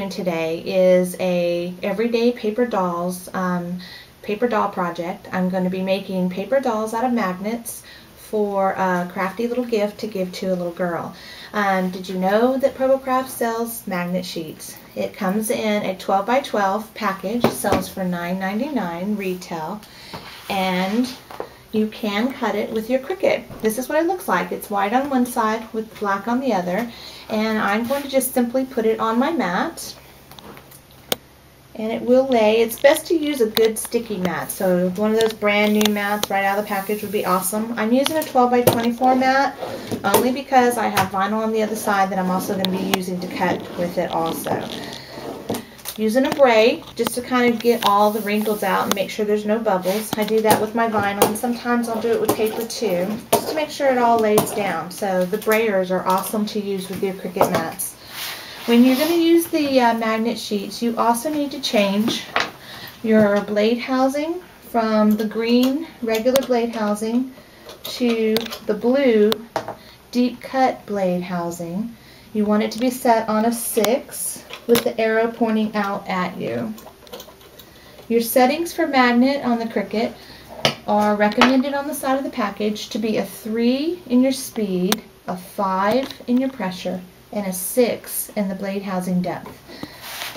Today is a everyday paper dolls paper doll project. I'm going to be making paper dolls out of magnets for a crafty little gift to give to a little girl. Did you know that ProboCraft sells magnet sheets? It comes in a 12 by 12 package, sells for $9.99 retail, and you can cut it with your Cricut. This is what it looks like. It's white on one side with black on the other, and I'm going to just simply put it on my mat, and it will lay. It's best to use a good sticky mat, so one of those brand new mats right out of the package would be awesome. I'm using a 12 by 24 mat only because I have vinyl on the other side that I'm also going to be using to cut with it also. Using a braid just to kind of get all the wrinkles out and make sure there's no bubbles. I do that with my vinyl, and sometimes I'll do it with paper too, just to make sure it all lays down. So the brayers are awesome to use with your Cricut mats. When you're going to use the magnet sheets, you also need to change your blade housing from the green regular blade housing to the blue deep cut blade housing. You want it to be set on a 6 with the arrow pointing out at you. Your settings for magnet on the Cricut are recommended on the side of the package to be a 3 in your speed, a 5 in your pressure, and a 6 in the blade housing depth.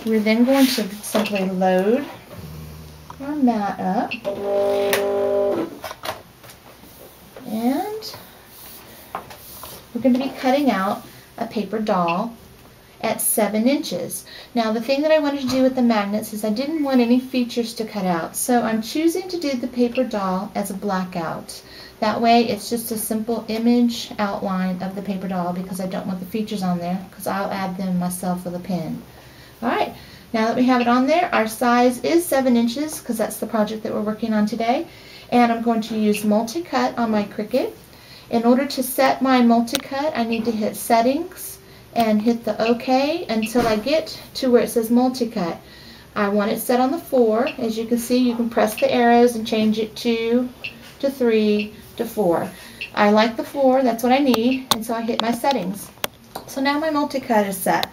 We're then going to simply load our mat up, and we're going to be cutting out a paper doll at 7 inches. Now the thing that I wanted to do with the magnets is I didn't want any features to cut out, so I'm choosing to do the paper doll as a blackout. That way it's just a simple image outline of the paper doll because I don't want the features on there, because I'll add them myself with a pen. Alright, now that we have it on there, our size is 7 inches because that's the project that we're working on today, and I'm going to use multi-cut on my Cricut. In order to set my multi-cut, I need to hit settings and hit the OK until I get to where it says multi-cut. I want it set on the 4. As you can see, you can press the arrows and change it to 3 to 4. I like the 4, that's what I need, and so I hit my settings. So now my multi-cut is set.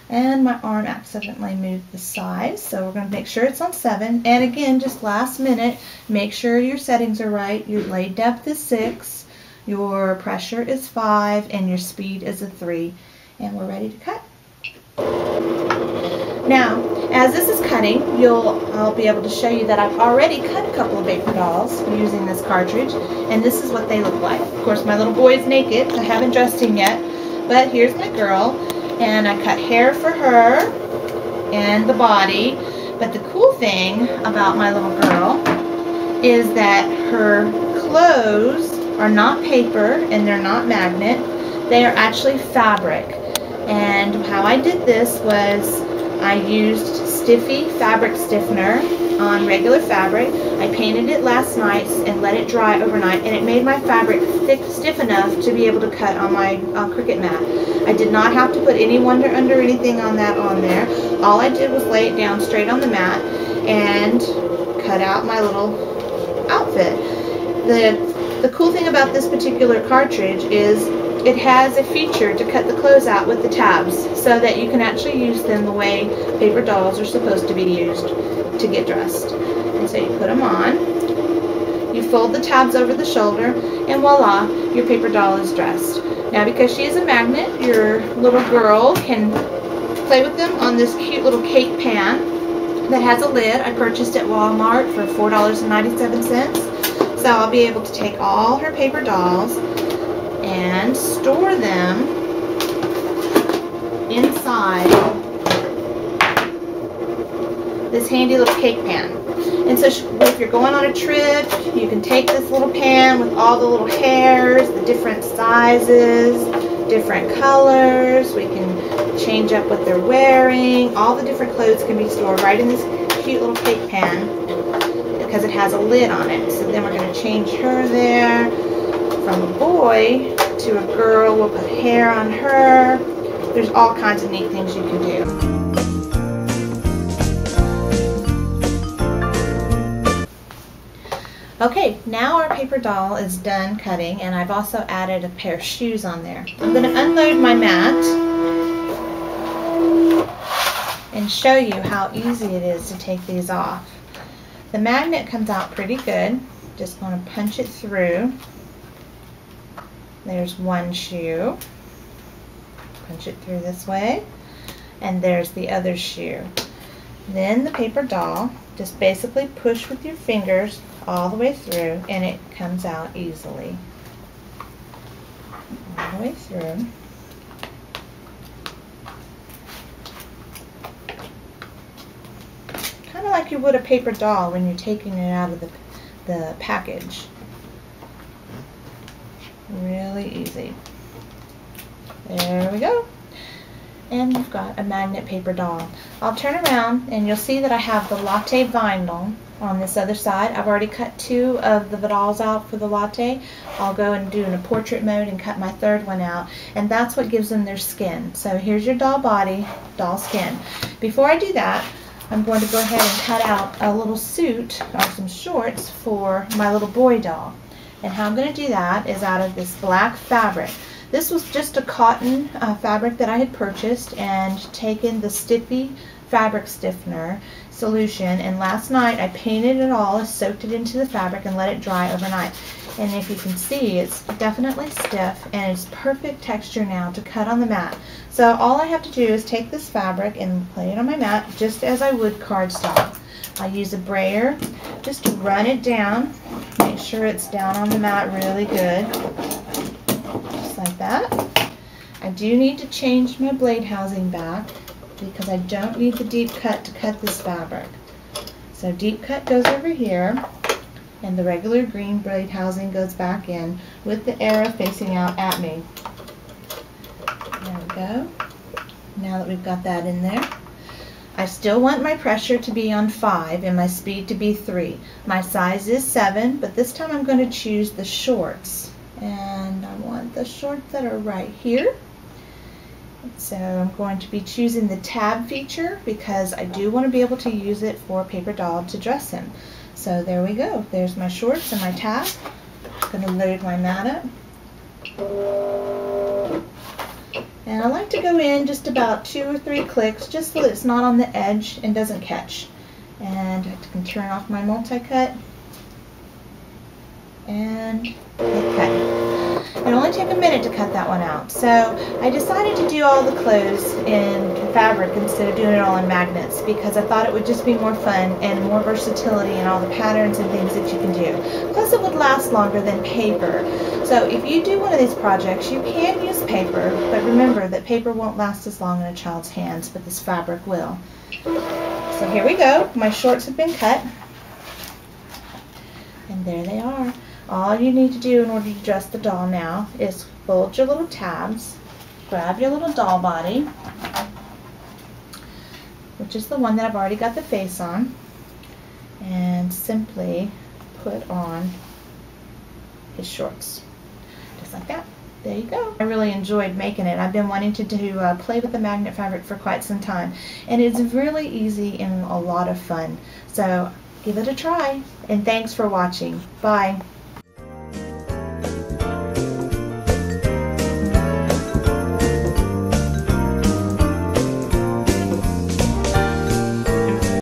And my arm accidentally moved the size, so we're going to make sure it's on 7. And again, just last minute, make sure your settings are right. Your blade depth is 6, your pressure is 5, and your speed is a 3. And we're ready to cut. Now, as this is cutting, I'll be able to show you that I've already cut a couple of paper dolls using this cartridge, and this is what they look like. Of course, my little boy is naked. I haven't dressed him yet, but here's my girl, and I cut hair for her and the body. But the cool thing about my little girl is that her clothes are not paper and they're not magnet. They are actually fabric. And how I did this was I used Stiffy fabric stiffener on regular fabric. I painted it last night and let it dry overnight, and it made my fabric stiff enough to be able to cut on my Cricut mat. I did not have to put any wonder under anything on there. All I did was lay it down straight on the mat and cut out my little outfit. The cool thing about this particular cartridge is it has a feature to cut the clothes out with the tabs so that you can actually use them the way paper dolls are supposed to be used to get dressed. And so you put them on, you fold the tabs over the shoulder, and voila, your paper doll is dressed. Now because she is a magnet, your little girl can play with them on this cute little cake pan that has a lid. I purchased at Walmart for $4.97. So I'll be able to take all her paper dolls and store them inside this handy little cake pan. And so if you're going on a trip, you can take this little pan with all the little hairs, the different sizes, different colors. We can change up what they're wearing. All the different clothes can be stored right in this cute little cake pan because it has a lid on it. So then we're going to change her there. From a boy to a girl, we'll put hair on her. There's all kinds of neat things you can do. Okay, now our paper doll is done cutting, and I've also added a pair of shoes on there. I'm going to unload my mat and show you how easy it is to take these off. The magnet comes out pretty good. Just going to punch it through. There's one shoe. Punch it through this way. And there's the other shoe. Then the paper doll, just basically push with your fingers all the way through and it comes out easily. All the way through. Kind of like you would a paper doll when you're taking it out of the package. Really easy. There we go. And we've got a magnet paper doll. I'll turn around and you'll see that I have the latte vinyl on this other side. I've already cut 2 of the dolls out for the latte. I'll go and do in a portrait mode and cut my 3rd one out, and that's what gives them their skin. So here's your doll body, doll skin. Before I do that, I'm going to go ahead and cut out a little suit or some shorts for my little boy doll. And how I'm going to do that is out of this black fabric. This was just a cotton fabric that I had purchased and taken the Stiffy fabric stiffener solution, and last night I painted it all, soaked it into the fabric and let it dry overnight. And if you can see, it's definitely stiff and it's perfect texture now to cut on the mat. So all I have to do is take this fabric and lay it on my mat just as I would cardstock. I use a brayer just to run it down, make sure it's down on the mat really good. Like that. I do need to change my blade housing back because I don't need the deep cut to cut this fabric. So deep cut goes over here and the regular green blade housing goes back in with the arrow facing out at me. There we go. Now that we've got that in there, I still want my pressure to be on 5 and my speed to be 3. My size is 7, but this time I'm going to choose the shorts. And I want the shorts that are right here. So I'm going to be choosing the tab feature because I do want to be able to use it for a paper doll to dress him. So there we go. There's my shorts and my tab. I'm going to load my mat up. And I like to go in just about 2 or 3 clicks just so that it's not on the edge and doesn't catch. And I can turn off my multi-cut and hit cut. It only took a minute to cut that one out. So I decided to do all the clothes in fabric instead of doing it all in magnets because I thought it would just be more fun and more versatility in all the patterns and things that you can do. Plus it would last longer than paper. So if you do one of these projects, you can use paper, but remember that paper won't last as long in a child's hands, but this fabric will. So here we go. My shorts have been cut. And there they are. All you need to do in order to dress the doll now is fold your little tabs, grab your little doll body, which is the one that I've already got the face on, and simply put on his shorts. Just like that. There you go. I really enjoyed making it. I've been wanting to play with the magnet fabric for quite some time, and it's really easy and a lot of fun. So give it a try, and thanks for watching. Bye.